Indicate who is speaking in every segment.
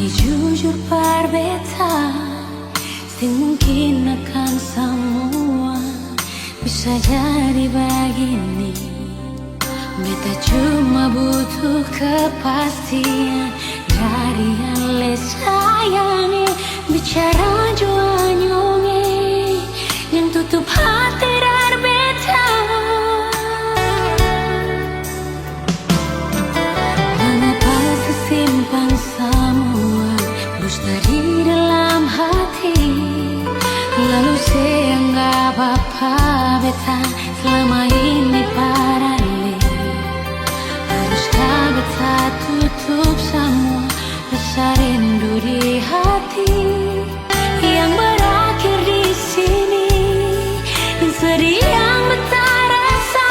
Speaker 1: jujur berbeda, sing mungkin akan semua bisa jadi begini. Beta cuma butuh kepastian dari yang le sayangi. Bicara jua nyonge yang tutup hati dari beta. Mengapa sesimpan semua dusta di dalam hati, lalu seanggap apa beta selama ini paralel. Haruskah beta tutup semua rasa rindu di hati yang berakhir di sini, dan sedih yang beta rasa.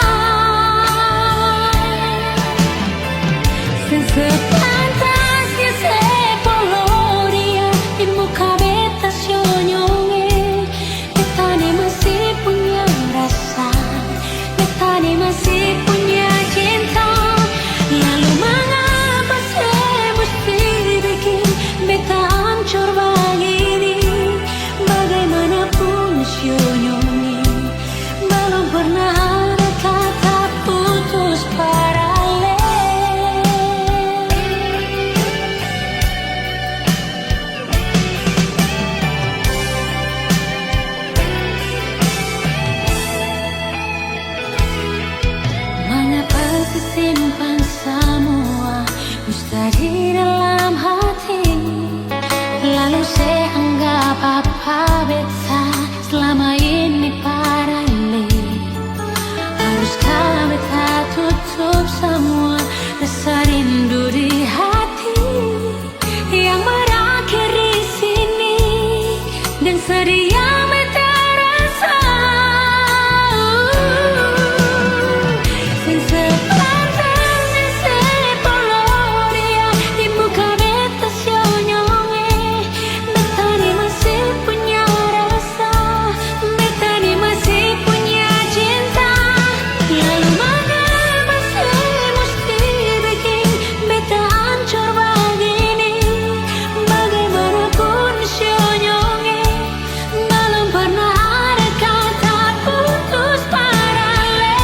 Speaker 1: Sepantasnya sepuluh dia di muka beta senyonge. Beta ni masih punya rasa, beta ni masih punya cinta. Lalu mengapa saya mesti bikin beta hancur begini? Bagaimanapun senyonge, belum pernah ada kata putus paralel. Mengapa disimpan semua dusta di dalam hati, lalu saya anggap apa beta selama ini paralel. Haruskah beta tutup semua rasa rindu di hati yang berakhir di sini, dan sedih yang beta rasa. Sepantasnya sepuluh dia di muka beta senyonge. Beta ni masih punya rasa, beta ni masih punya cinta. Lalu mengapa saya mesti bikin beta hancur begini? Bagaimanapun senyonge, belum pernah ada kata putus paralel.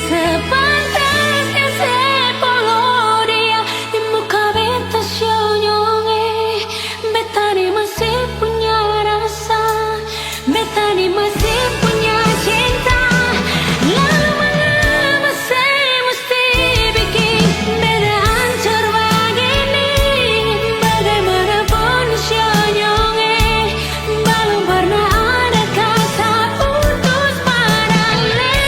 Speaker 1: Sepantasnya sepuluh dia di muka beta senyonge. Beta ni masih punya rasa, beta ni masih punya cinta. Lalu mengapa saya mesti bikin beta hancur begini? Bagaimanapun senyonge, belum pernah ada kata putus paralel.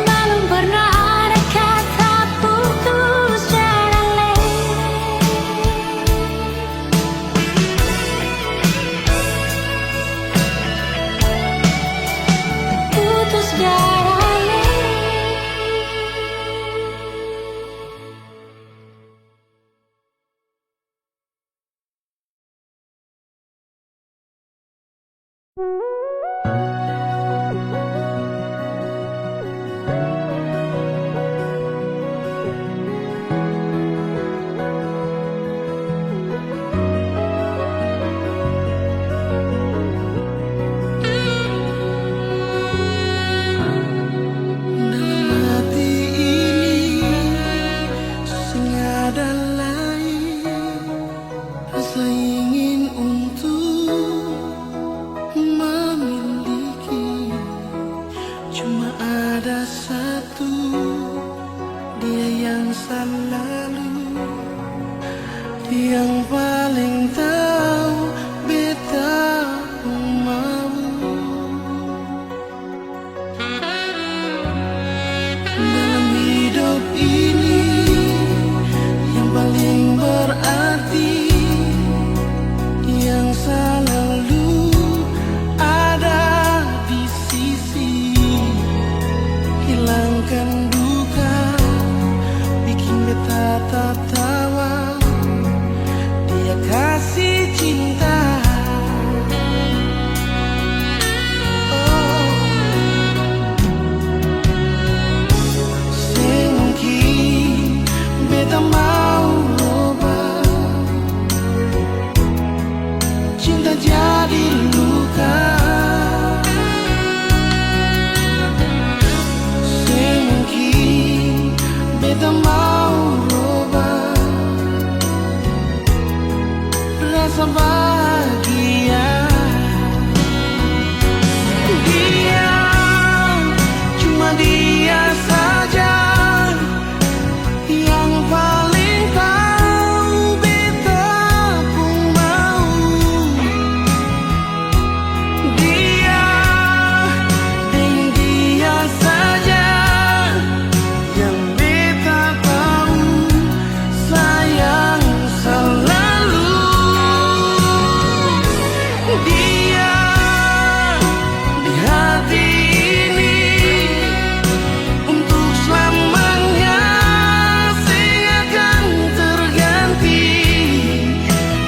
Speaker 1: Belum pernah ada kata putus paralel. Putus paralel.
Speaker 2: Dalam hati ini sing ada lain rasa ingin untuk memiliki. Cuma ada satu, dia yang selalu, yang paling tahu beta mau. Dalam hidup ini yang paling berarti, yang selalu ada di sisi, hilangkan duka beta mau rubah rasa bahagia. Dia, cuma dia saja yang paling tahu beta pun mau. Dia, dan dia saja yang beta tahu sayang selalu. Dia di hati ini untuk selamanya akan terganti.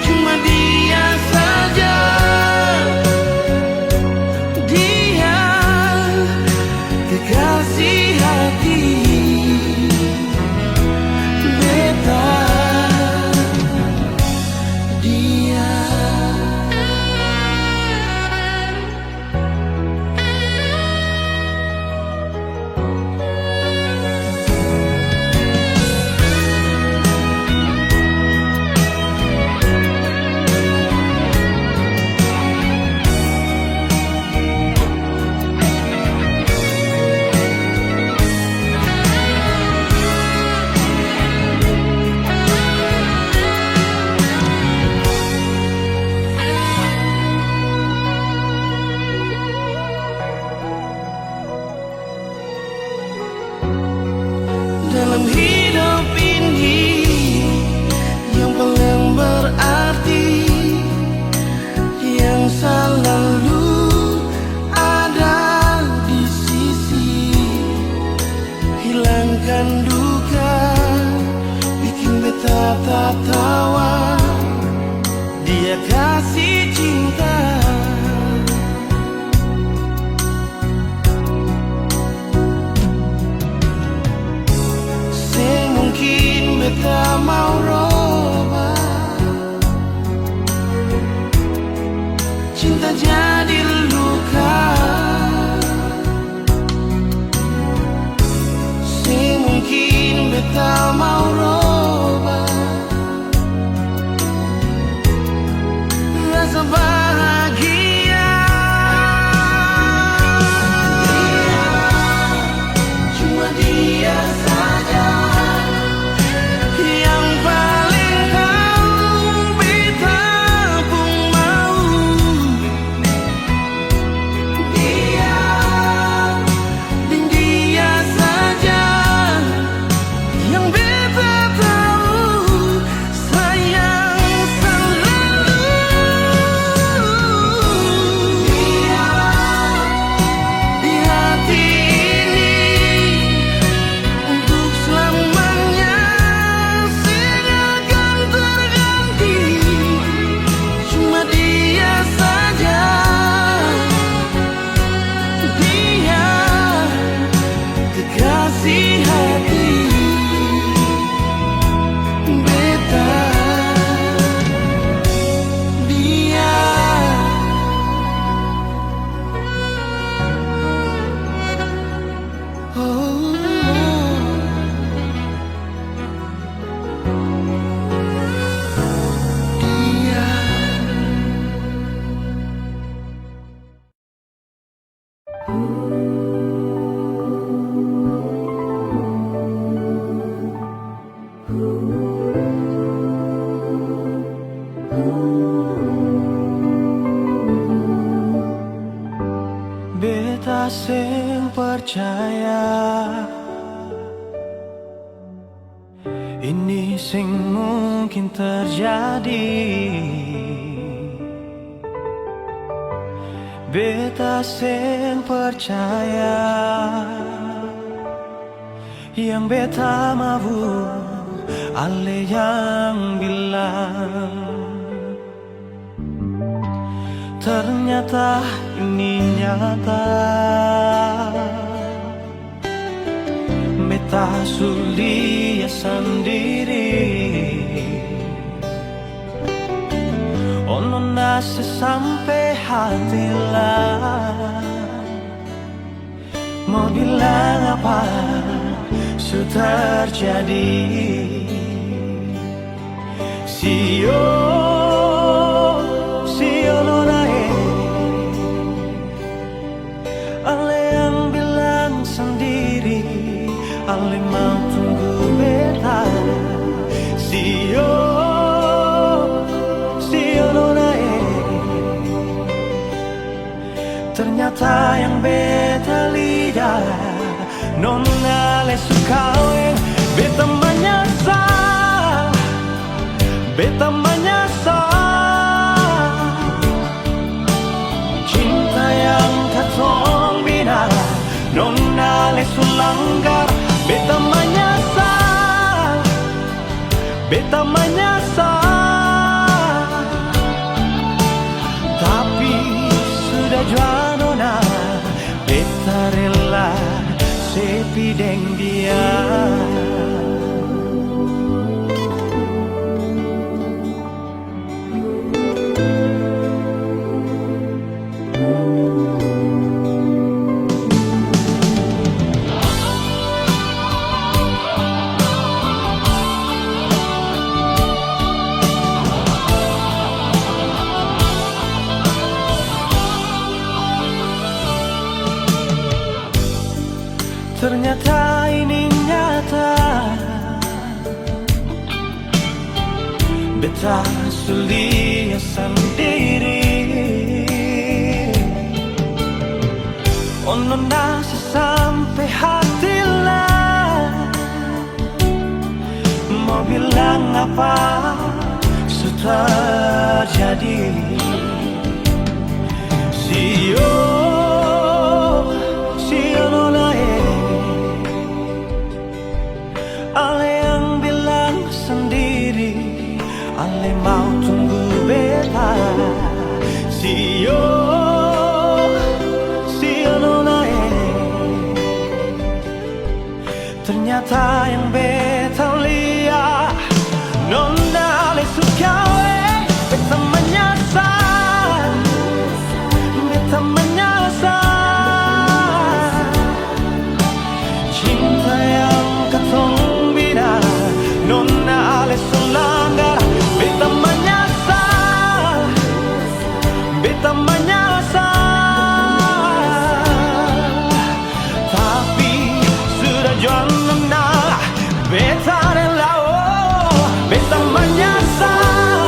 Speaker 2: Cuma dia saja, dia kekasih hati beta. Dia. Dalam hidup ini yang paling berarti, yang selalu ada di sisi, hilangkan duka, bikin beta tertawa. Dia kasih cinta. Mungkin beta mau robah, cinta jadi luka. Mungkin beta mau robah rasa bahagia. Dia, cuma dia saja yang paling tahu beta pun mau. Dia, dan dia saja yang beta tahu sayang selalu. Dia di hati ini untuk selamanya akan terganti. Cuma dia saja, dia kekasih hati beta. Dia. Oh, dia. Beta sing percaya ini sing mungkin terjadi. Beta sing percaya yang beta mau ale yang bilang. Ternyata ini nyata. Beta sulia sendiri. Ono nasi sampai hati lah. Mau bilang apa? terjadi. Sio, sio nonae, ale yang bilang sendiri, ale mau tunggu beta. Sio, sio nonae, ternyata yang beta lihat nona le sukawe, beta menyesal, beta menyesal. Cinta yang katong bina, nona le sulanggar, beta menyesal, beta menyesal. Tapi sudah jua nona, beta rela sepi deng dia. Ternyata ini nyata, beta sulia sendiri. Ono nasi sampai hati lah, mau bilang apa sudah jadi. Sio, sio nonae, ale yang bilang sendiri, ale mau tunggu beta. Sio, sio nonae, ternyata yang beta lihat nona le sukawe, beta menyesal, beta menyesal. Cinta yang katong bina, nona le sulanggar, beta menyesal, beta menyesal. Tapi sudah jua nona, beta rela, oh, beta menyesal,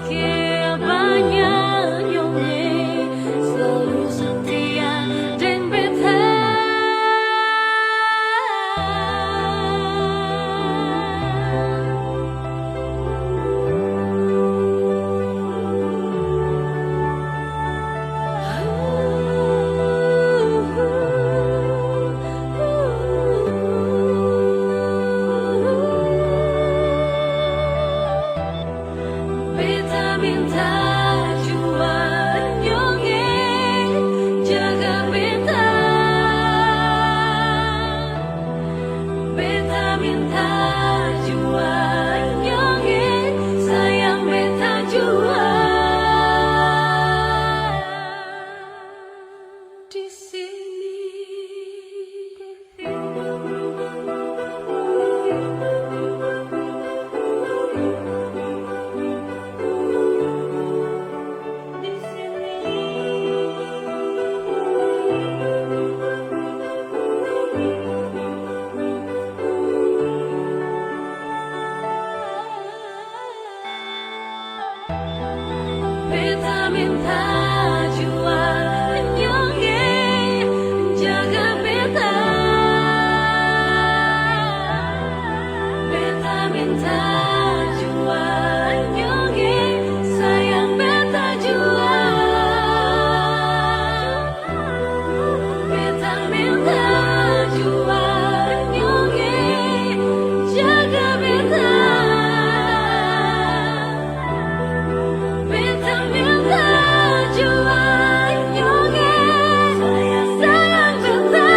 Speaker 1: que banyak-nyongnya selalu setia dan beta. Beta minta jua nyonge jaga beta. Beta minta jua nyonge sayang beta jua di sini. Beta minta jua nyonge jaga beta. Beta minta jua nyonge sayang beta jua. Beta minta jua nyonge jaga beta. Beta minta jua nyonge sayang beta.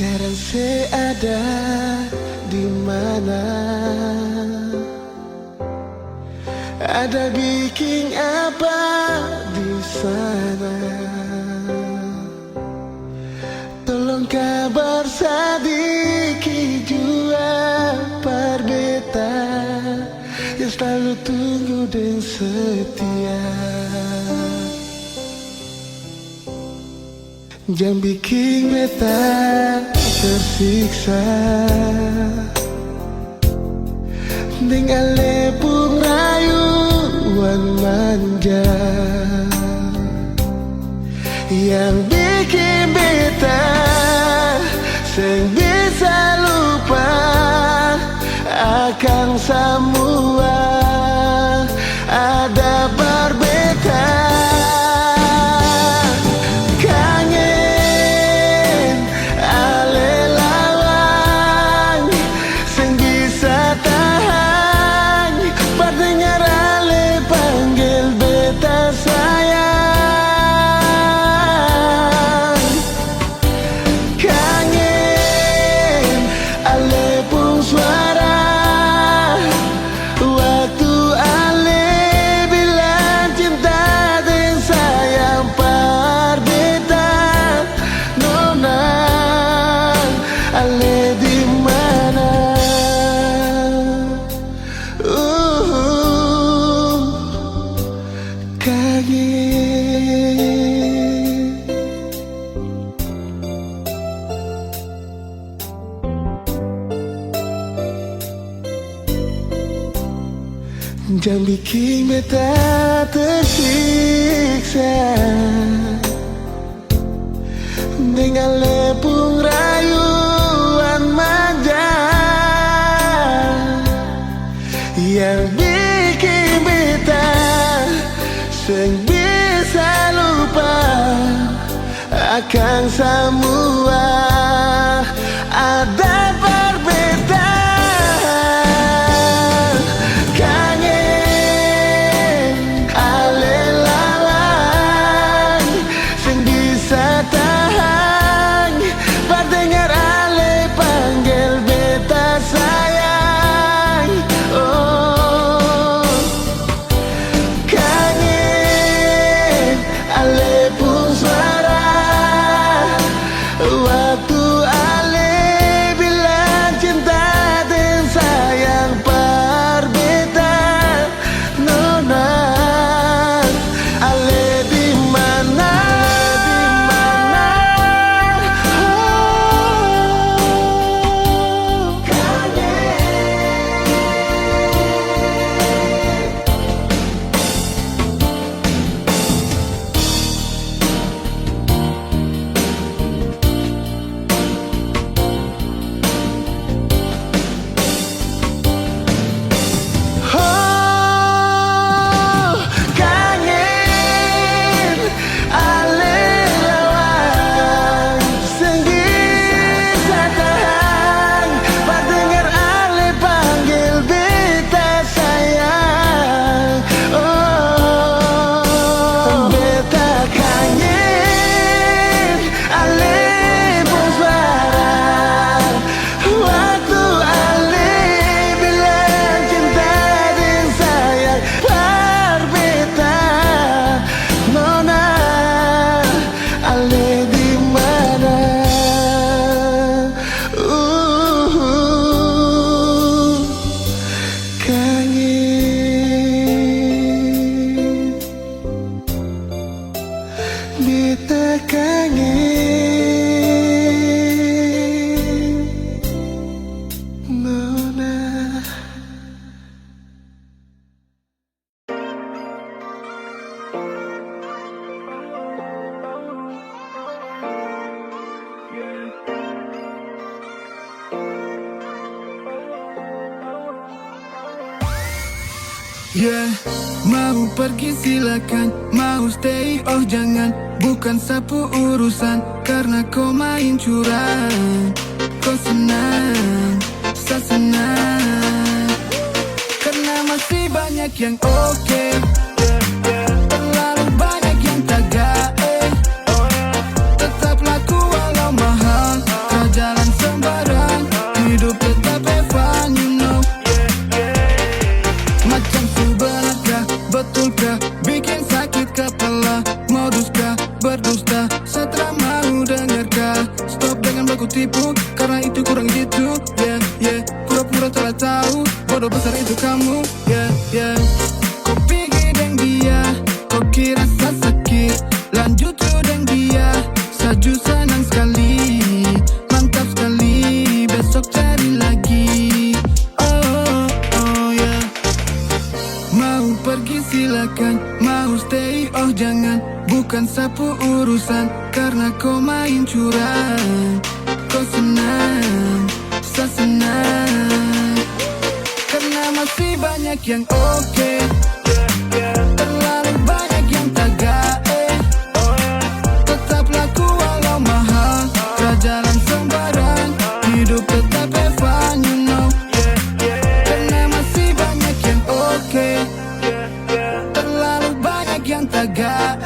Speaker 3: Sekarang saya ada di mana? Ada bikin apa di sana? Tolong kabar sedikit jua par beta yang selalu tunggu dan setia. Jangan bikin beta tersiksa dengan lepung rayuan manja yang bikin beta seng bisa lupa akan semua ada berbeda. Jangan bikin beta tersiksa dengan lepung rayuan manja yang bikin beta seng bisa lupa akan semua ada perbedaan. Yeah, mau pergi silakan, mau stay oh jangan. Bukan sapu urusan, karena kau main curang. Kau senang, saya senang, karena masih banyak yang oke. Terlalu banyak yang tagak. Tetap laku walau mahal, tak jalan sembarang. Hidup tetap fun, you know. Macam sebenarkah, betulkah, bikin sakit kepala. Moduskah, berdusta, setelah mau dengarkah. Stop dengan baku tipu, karena itu kurang gitu. Yeah, yeah, pura-pura telah tahu, bodoh besar itu kamu. Yeah, yeah. Kau pergi dengan dia, kau kira saya sakit. Lanjut dengan dia, saju senang sekali. Mantap sekali, besok cari lagi. Oh, oh, yeah. Mau pergi silakan, mau stay oh jangan. Bukan sapu urusan, karena kau main curang. Kau senang, saya senang, karena masih banyak yang oke. Terlalu banyak yang tagak. Tetap laku walau mahal, tak jalan sembarang. Hidup tetap fun, you know. Karena masih banyak yang oke. Terlalu banyak yang tagak.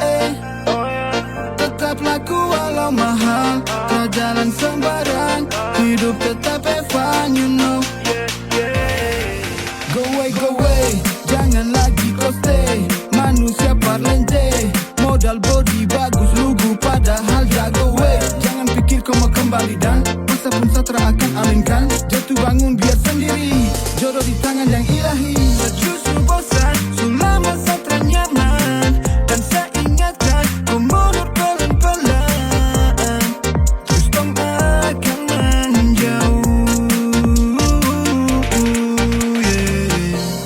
Speaker 3: Tetap laku walau mahal, tak jalan sembarang. Hidup tetap fun, you know. Go away, jangan lagi kau stay. Manusia parlenje, modal body bagus, lugu padahal jago way. Jangan pikir kau mau kembali dan masa pun satra akan aminkan. Jatuh bangun biar sendiri, jodoh di tangan yang ilahi. Justru bosan, selama satra nyaman. Dan saya ingatkan, kau mundur pelan-pelan. Terus kau akan menjauh.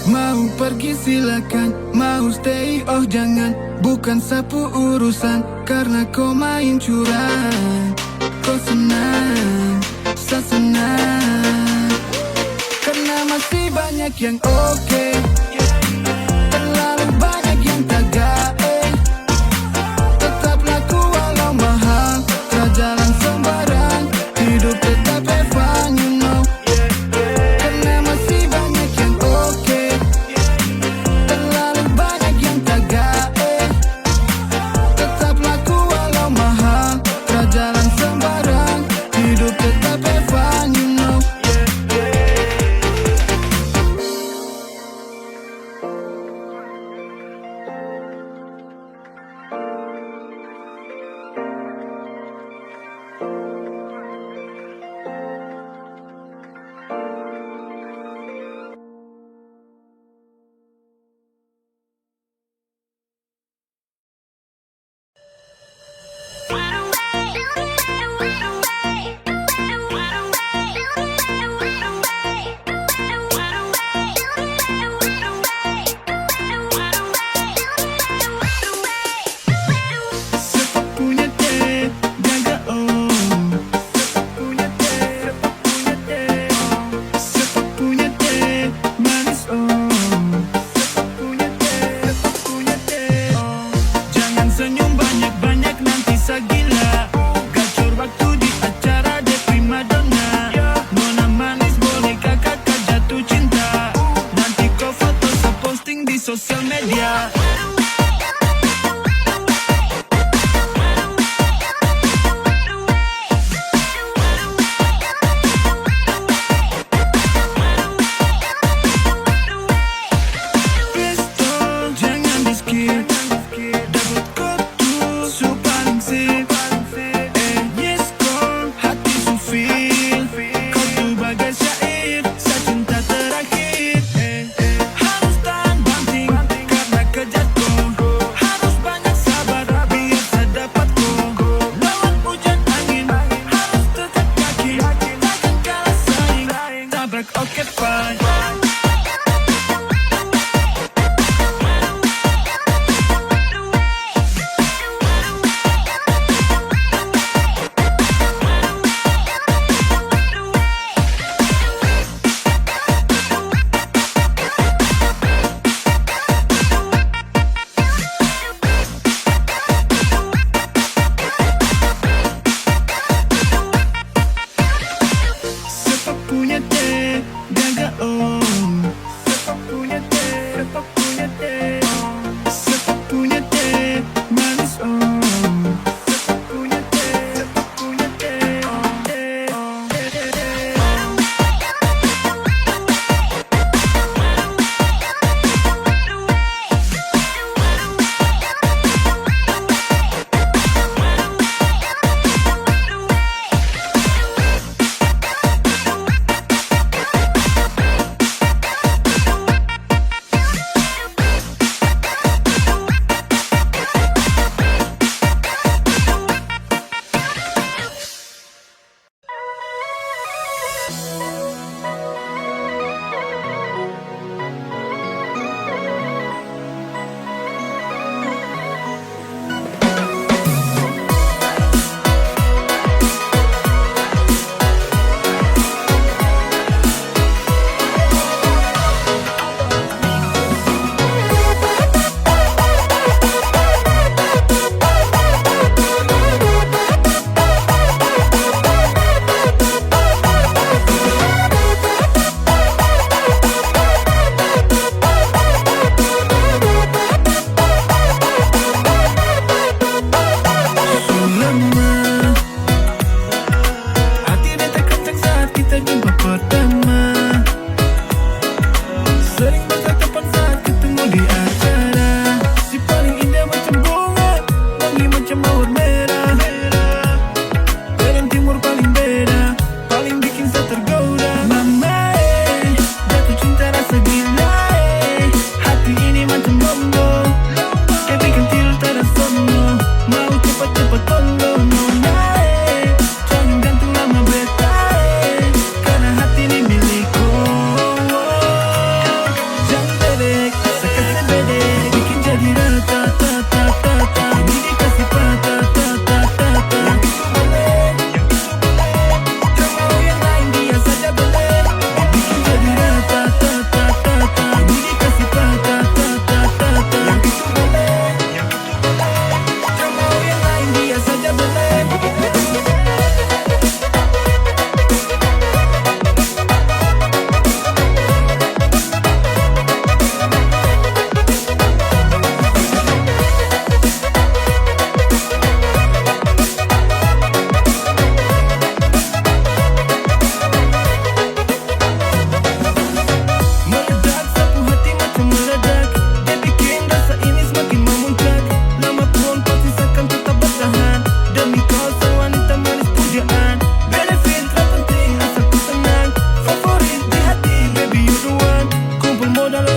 Speaker 3: Mau pergi silakan, mau stay oh jangan. Bukan sapu urusan, karena kau main curang. Kau senang, saya senang, karena masih banyak yang oke. Terlalu banyak yang tagak. Tetap laku walau mahal, tak jalan sembarang. Hidup tetap fun, you know. Karena masih banyak yang oke. Terlalu banyak yang tagak. Tetap laku walau mahal, tak jalan sembarang. Hidup tetap fun, you know. Sosial media. Jangan di skip, dapat kotu su paling sip. Yes kau hati su feel, kau tuh bagai syair, sa cinta terakhir. Harus tahan banting, karena kejatuhan.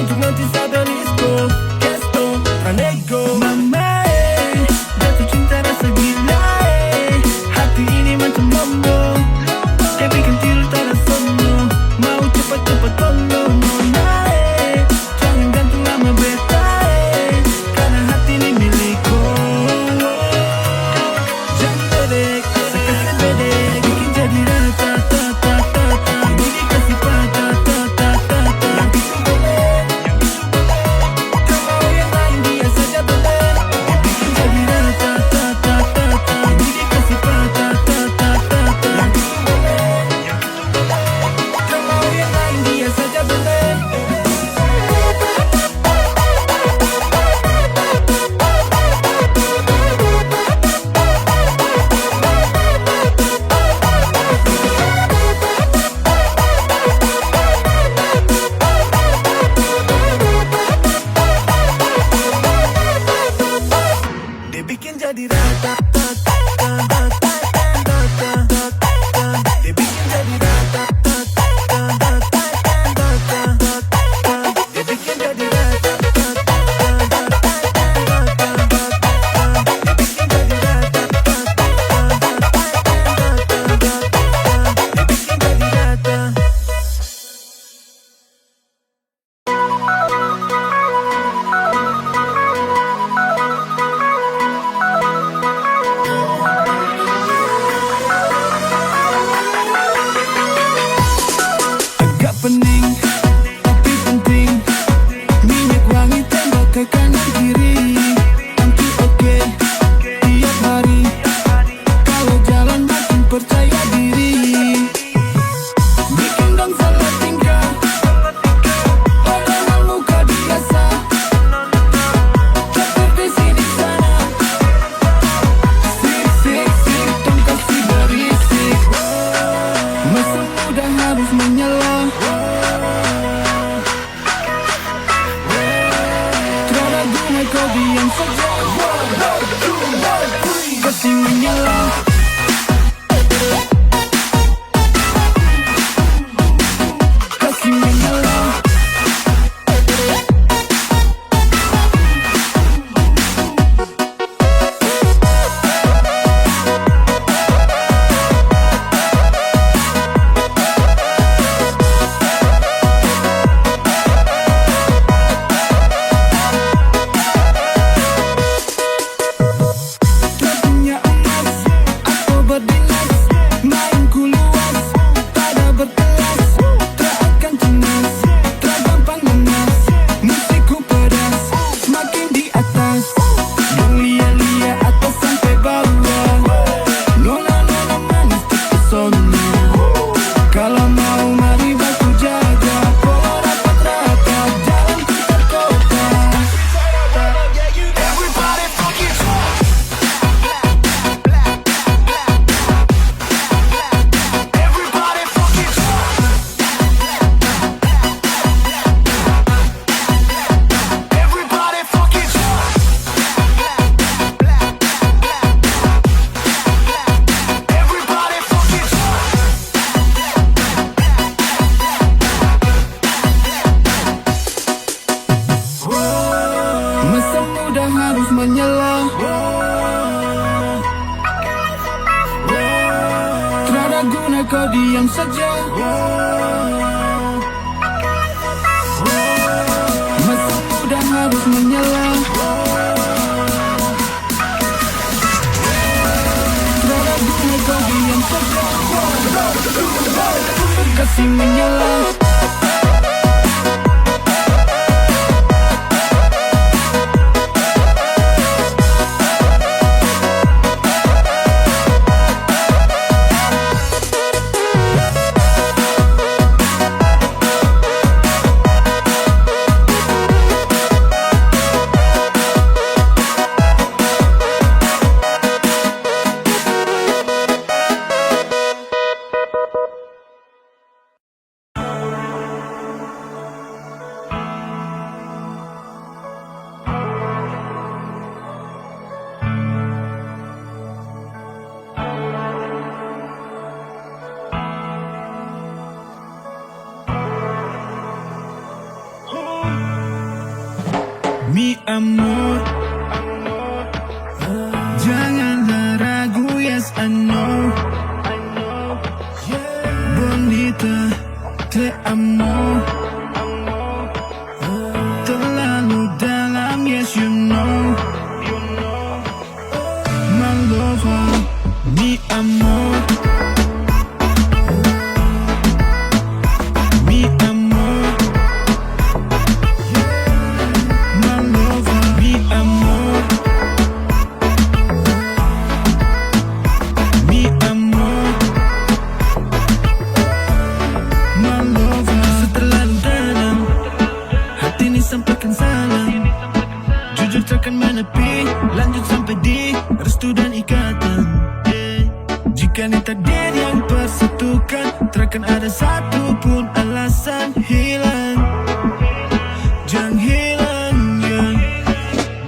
Speaker 3: untuk nanti saat disco. Gesto, pranego mama, jatuh cinta rasa gila, hati ini macam bombo. Dia bikin tidur tak ada sono, mau cepat-cepat tolong nona, jangan gantung lama beta, karena hati ini milikku. Jangan bedek, sekasih bedek, bikin jadi rata-tata-tata. Ini dikasih patah-tata-tata. Yang itu boleh, kalau yang lain dia saja boleh. Dibikin jadi rata-tata-tata. Ini dikasih patah-tata-tata. Yang itu boleh, kalau yang lain dia saja boleh. Dibikin jadi rata, dibikin jadi rata, dibikin jadi rata, dibikin jadi rata, dibikin jadi rata. Agak pening, tapi penting. Minyak wangi tembak ke kanan kiri. Nanti oke, tiap hari. Kalau jalan makin percaya diri. Bikin dong salah tingkah, padahal muka biasa. Caper di sini sana. Sik, sik, sik, dong kasih berisik. Masa muda harus menyala. Terada gunai kau diam saja. Kasih menyala. Kasih menyala. Tak punya emas atau berdinas, mainku luas, tak ada berkelas. Tak akan cemas, tak gampang lemas. Musikku pedas, semakin di atas. Yang lia-lia atas sampai bawah. Nona-nona manis terpesona. Kalau mau mari baku jaga. Pola rapat-rapat, jalan putar kota.
Speaker 2: Everybody fucking talk. Everybody fucking talk. Everybody fucking talk. Everybody fucking talk.
Speaker 3: Masa muda harus menyala. Terada guna kau diam saja. Masa muda harus menyala. Terada guna kau diam saja. Kasih menyala. mi amor. Janganlah ragu, yes I know. Bonita, te amo. Terlalu dalam, yes you know. My lover, mi amor. Mi amor. My lover, mi amor. Mi amor. My lover. Seterlalu dalam, hati ini sampaikan salam. Jujur takkan menepi, lanjut sampai di restu dan ikatan. Jika ini takdir yang persatukan, takkan ada satu pun alasan hilang. Jangan hilang, yeah.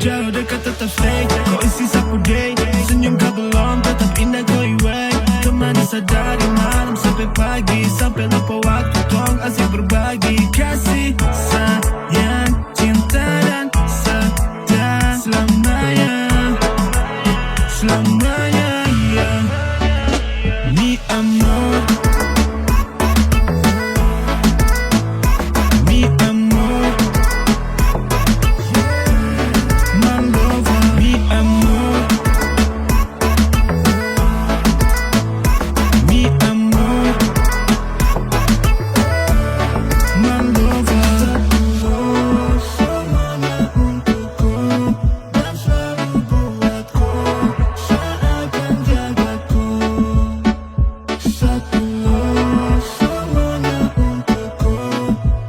Speaker 3: Jauh dekat tetap stay, kau isi sapu day. Senyum kau belum, tetap indah kau iway. Temani saja dari malam sampai pagi, sampai lupa waktu tong asik berbagi. Kasih, sayang, cinta dan setia selamanya. Selamanya, yeah. Mi amor. Mi amor. My lover. Mi amor. Mi amor. My lover. Tulus semuanya untukku dan selalu buatku seakan jagaku. Tulus semuanya untukku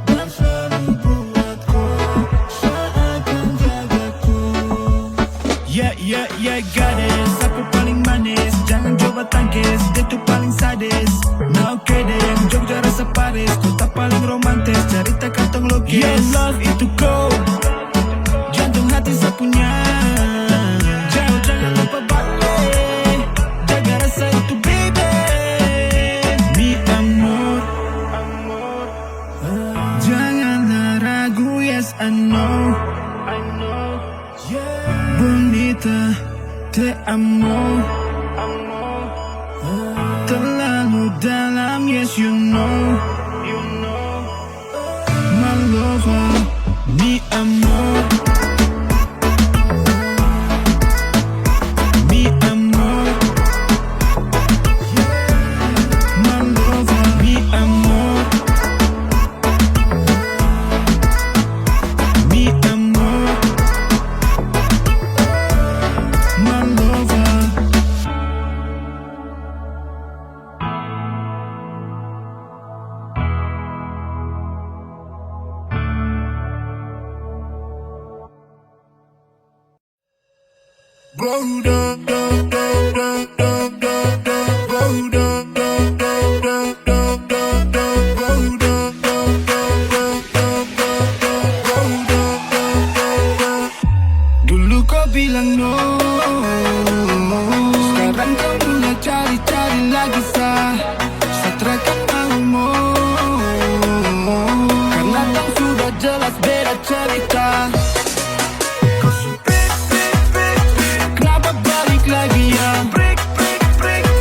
Speaker 3: dan selalu buatku seakan jagaku. Yeah, gadis, aku paling manis. Jangan coba tangkis, dia tuh paling sadis. Nah oke deh, yang Jogja rasa Paris. Kota paling romantis, cerita kantong lukis. Your love itu gold, jantung hati sapunya. Jauh jangan lupa balik, jaga rasa itu baby. Mi amor. Janganlah ragu, yes I know. Bonita, te amo. Terlalu dalam, yes you know. My lover, mi amor. Mi amor. My lover, mi amor. Mi amor. My lover. Dulu kau bilang no, sekarang kau mulai cari-cari lagi sah. Satrakan maumu, karena kau sudah jelas beda cerita. Kenapa balik lagi ya?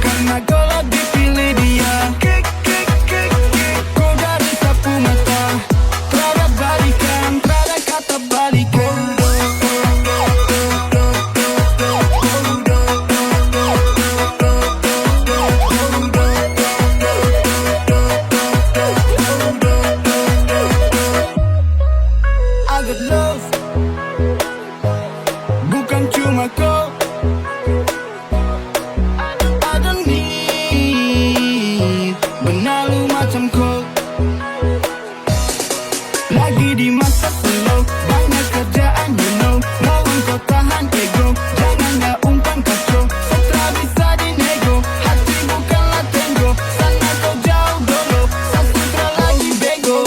Speaker 3: Karena kau lagi pilih dia. Kau dari sapu mata, terada balikan, terada kata balikan. I got love, bukan cuma kau. I don't need benalu macam kau. Lagi di masa slow, banyak kerjaan you know. Mau kau tahan ego, jangan gak umpan kacau. Setelah bisa dinego, hati bukanlah tenggo. Sana kau jauh dulu, sastra lagi bego.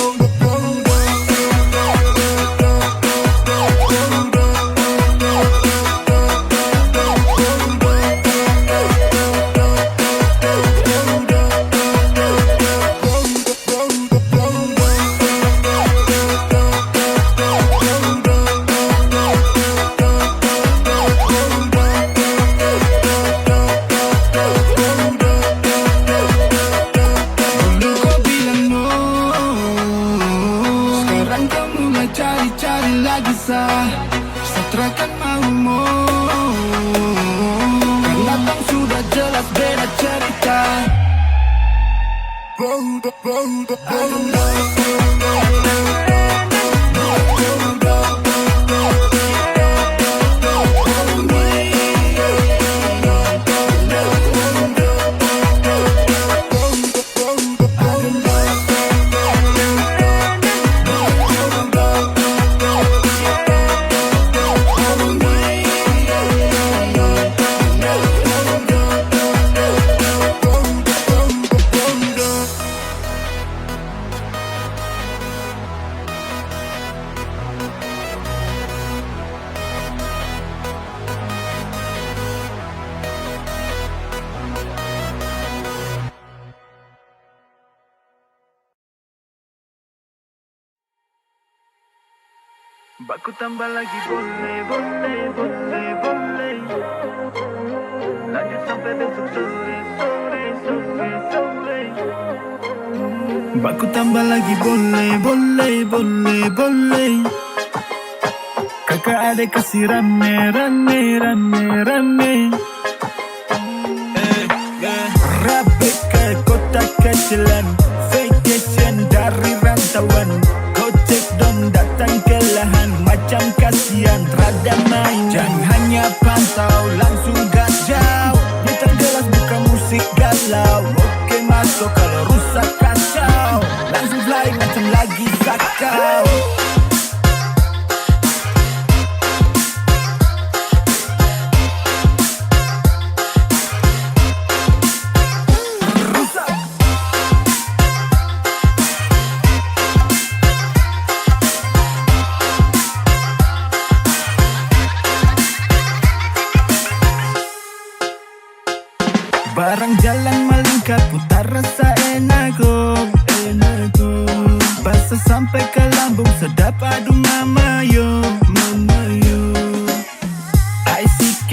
Speaker 3: mulai cari-cari lagi Satra kan maumu, karena tang sudah jelas beda cerita. I don't know. Baku tambah lagi boleh, boleh, boleh, boleh. Lanjut sampai besok sore, sore, sore, sore. Baku tambah lagi boleh, boleh, boleh, boleh. Kakak adik kasih rame, rame, rame, rame. Rabe ke kota kecilan, vacation dari rantauan. Gojek dong datang ke lahan, macam kasihan rada main. Jangan hanya pantau, langsung gas jauh. Nyetel gelas buka musik galau. Oke masuk kalau rusak kacau, langsung fly macam lagi sakau. Barang jalan melingkar, putar rasa enak go. Basah sampai ke lambung, sedap adu mama yo. ICK,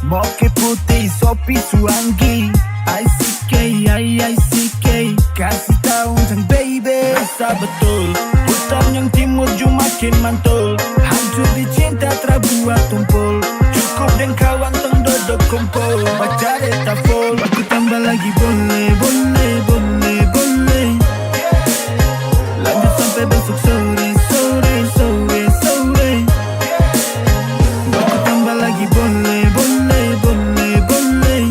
Speaker 3: moke putih, sopi suanggi. ICK, kasih tahu sang baby. Rasa betul, hutan yang timur jua makin mantul. Hancur di cinta terbuat tumpul. Cukup dan kawan teng dodok kumpul. Baca data full, aku tambah lagi boleh, boleh, boleh, boleh. Lanjut sampai besok sore, sore, sore, sore. Aku tambah lagi boleh, boleh, boleh, boleh.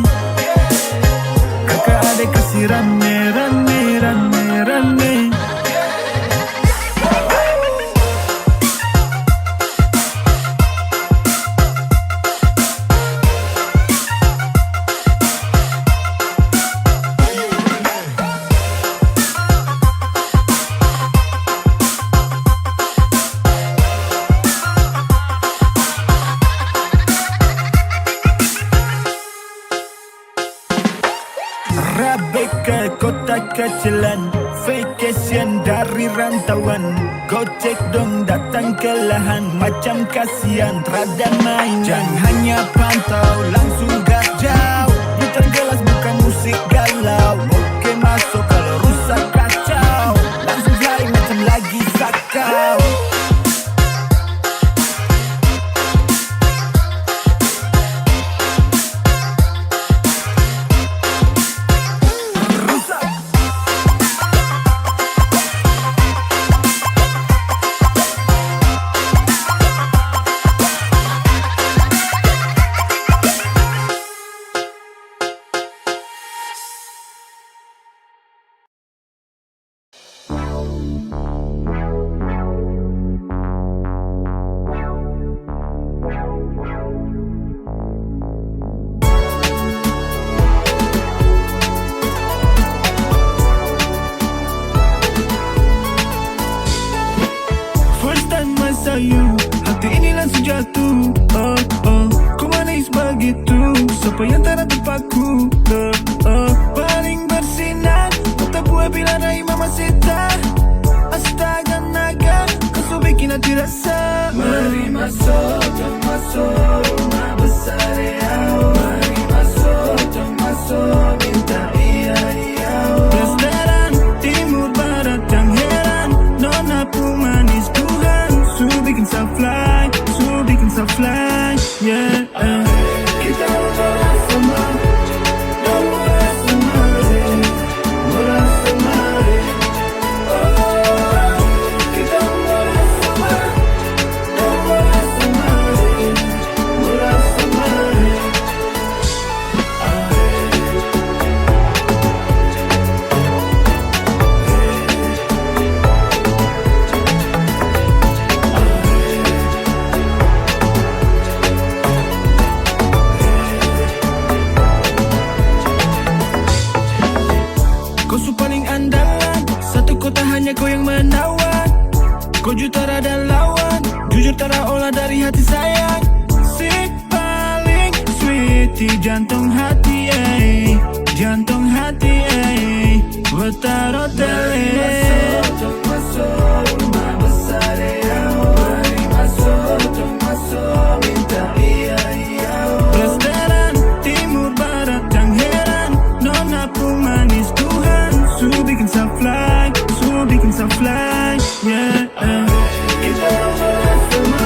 Speaker 3: Kakak adik kasih rame, rame, rame, rame. Rabe ke kota kecilan, vacation dari rantauan. Gojek dong datang ke lahan, macam kasihan rada main. Jangan hanya pantau, langsung gas jauh. Nyetel gelas buka musik galau. Oke masuk kalau rusak kacau, langsung fly macam lagi sakau. Hati ini langsung jatuh, ku manis begitu, siapa yang tak terpaku, paling bersinar, mata buah bila raih Mamacita. Astaga naga, kau so bikin hati rasa. Mari masuk, rumah besar ya. Mari masuk, minta iya. Restoran timur barat yang heran, nona jujur tak ada lawan, jujur tak ada olah dari hati sayang. Si paling sweet di jantung hati, jantung hati, bertaruh tele. Masuk, rumah besar mari masuk, minta iya. Restoran timur barat yang heran, nona pun manis Tuhan, suruh bikin fly, yeah. Kita bersama,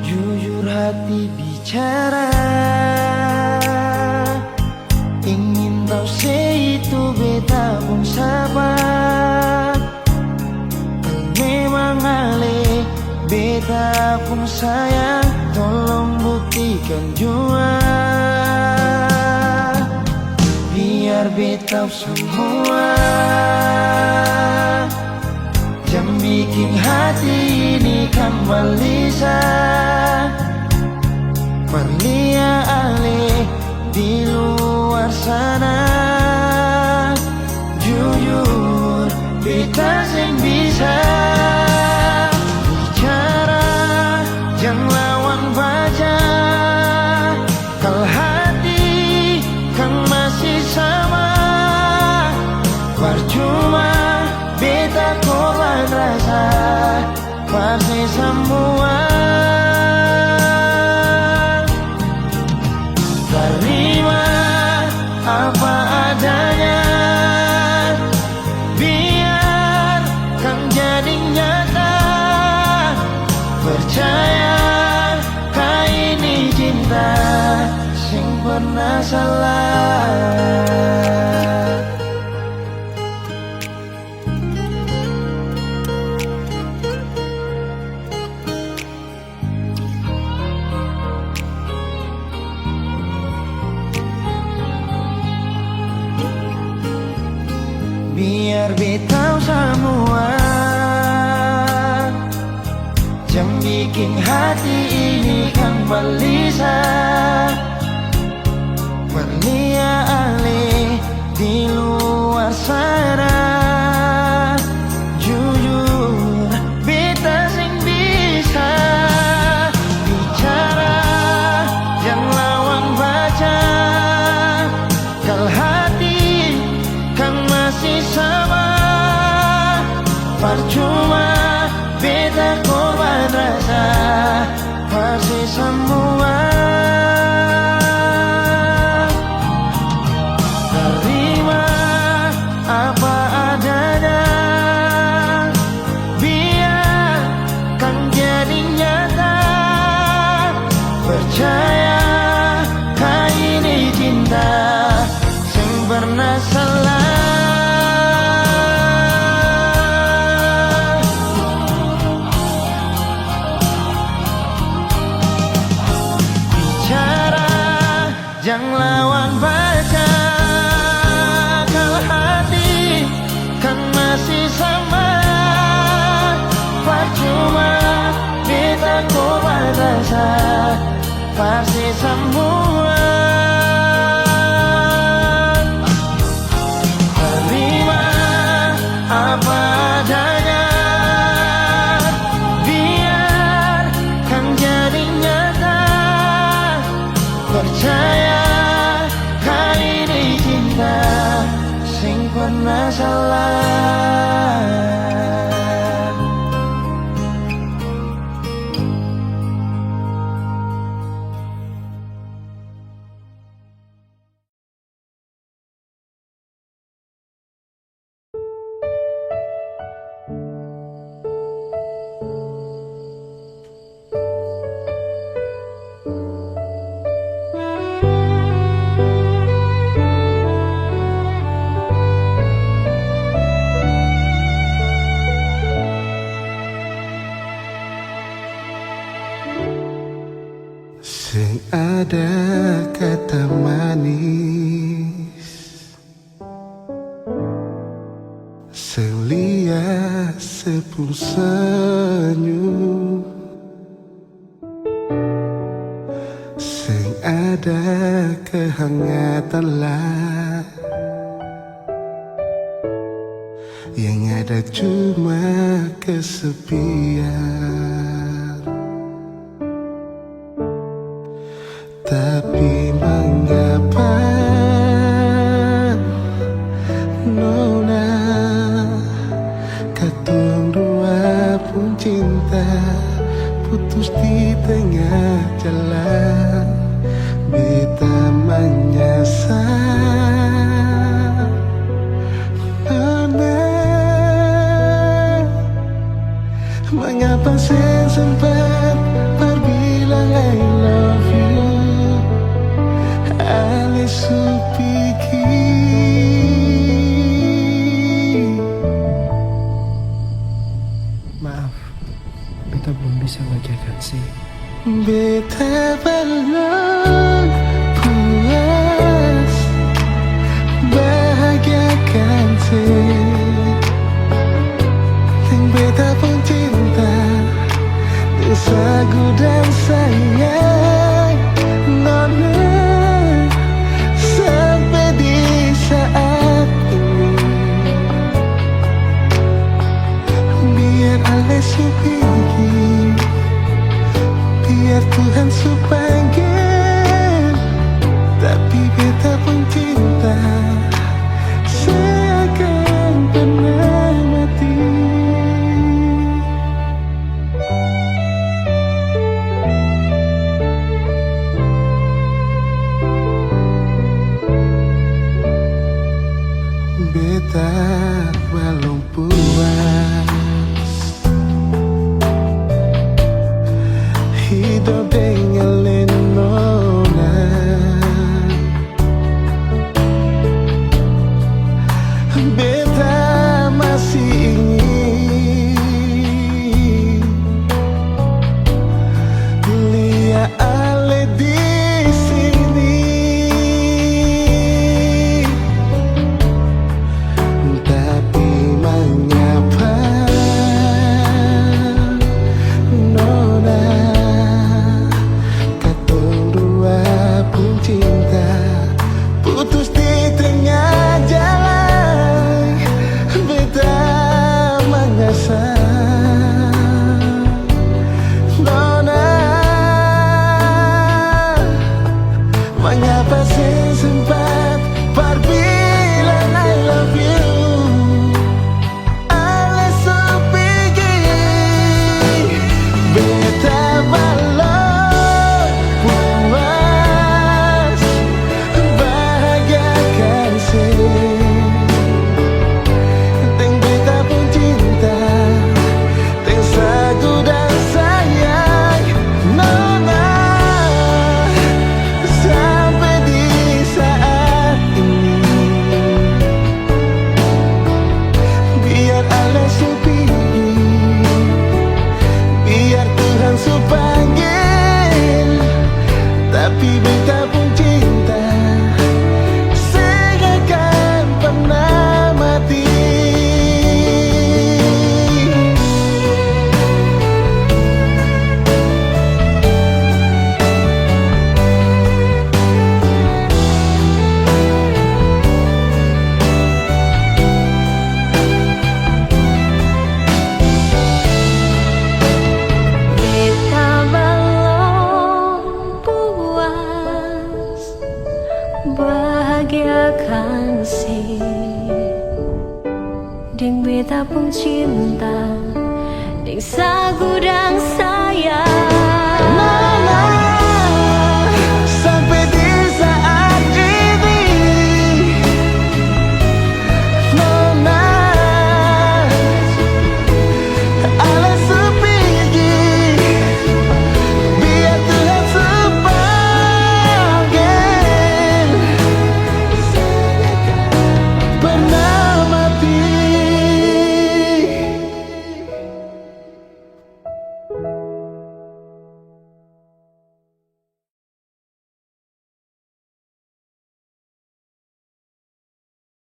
Speaker 4: jujur hati bicara, ingin tahu itu beta pun sabar. Memang ale beta pun sayang, tolong buktikan jua, biar beta semua yang bikin hati ini kembali Perlia ale di luar sana, jujur beta sing bisa bicara, jangan lawan baca. Kalau hati kan masih sama, percuma beta korban rasa, pasti semua. Terima apa adanya, biar kan jadi nyata. Percaya kau ini cinta sing pernah salah. Biar beta semua yang bikin hati ini kan balisa, Perlia ale di luar sana, jujur beta sing bisa bicara, jangan lawan baca. Kalau hati kan masih sama, percuma beta korban rasa, pasti semua. Terima apa adanya, biar kan jadi nyata. Percaya kau ini cinta sing pernah salah. Jangan lawan baca, kalau hati kan masih sama, percuma beta korban rasa, pasti semua. Terima apa adanya, biar kan jadi nyata. percaya kali ini cinta sing pernah salah.
Speaker 3: Sing ada kata manis, sing liya sepung senyum, sing ada kehangatan lah, yang ada cuma kesepian. Tapi mengapa Nona katong dua pun cinta putus di tengah jalan. Beta menyesal Nona, mengapa saya sempat berbilang I love you. Ale supiki
Speaker 5: Maaf, beta belum bisa bagiakan sih.
Speaker 3: beta belum puas bahagiakan sih. Yang beta pun cinta yang sagu dan sayang Nona. Sampai di saat ini biar Ale supiki, biar Tuhan supanggil, tapi beta pun cinta seakan pernah mati. Beta belum puas hidup dengan Nona. Beta masih ingin lihat Ale di sini. Tapi mengapa Nona katong dua pun cinta putus di tengah jalan. Beta mengasah Nona,
Speaker 1: membahagiakan si Ding beta pun cinta Ding sa gudang sa